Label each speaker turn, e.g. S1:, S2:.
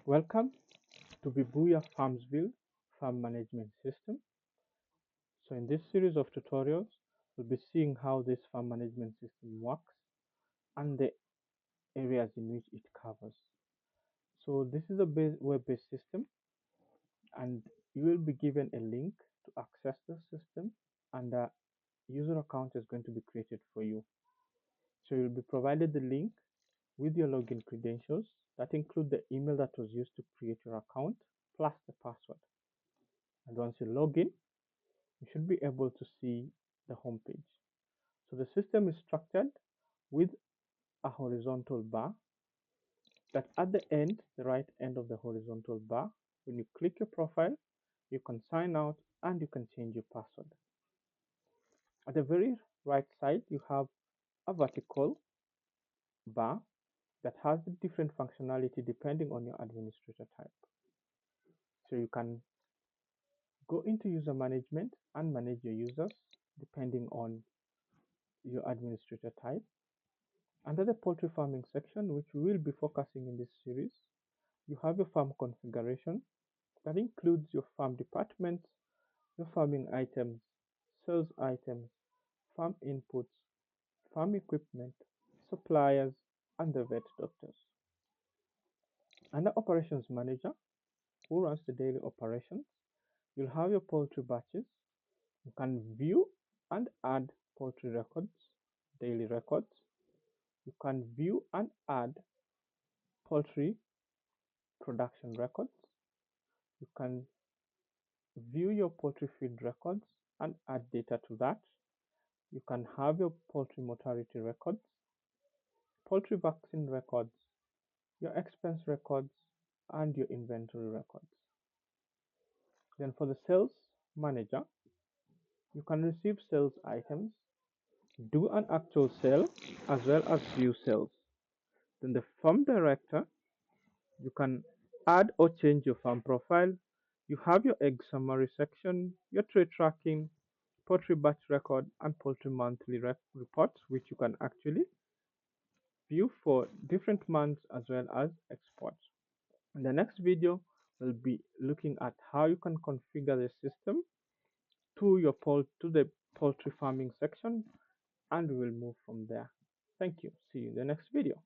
S1: Welcome to Bibuya Farmsville Farm Management System. So in this series of tutorials, we'll be seeing how this farm management system works and the areas in which it covers. So this is a web-based system, and you will be given a link to access the system, and a user account is going to be created for you. So you'll be provided the link with your login credentials that include the email that was used to create your account plus the password. And once you log in, you should be able to see the home page. So the system is structured with a horizontal bar that at the end, the right end of the horizontal bar, when you click your profile, you can sign out and you can change your password. At the very right side, you have a vertical bar that has the different functionality depending on your administrator type. So you can go into user management and manage your users depending on your administrator type. Under the poultry farming section, which we will be focusing in this series, you have your farm configuration that includes your farm departments, your farming items, sales items, farm inputs, farm equipment, suppliers, and the vet doctors. Under operations manager, who runs the daily operations, you'll have your poultry batches. You can view and add poultry records, daily records. You can view and add poultry production records. You can view your poultry feed records and add data to that. You can have your poultry mortality records, poultry vaccine records, your expense records, and your inventory records. Then for the sales manager, you can receive sales items, do an actual sale, as well as view sales. Then the farm director, you can add or change your farm profile. You have your egg summary section, your trade tracking, poultry batch record, and poultry monthly reports, which you can actually view for different months as well as export. In the next video, we'll be looking at how you can configure the system to the poultry farming section, and we will move from there. Thank you. See you in the next video.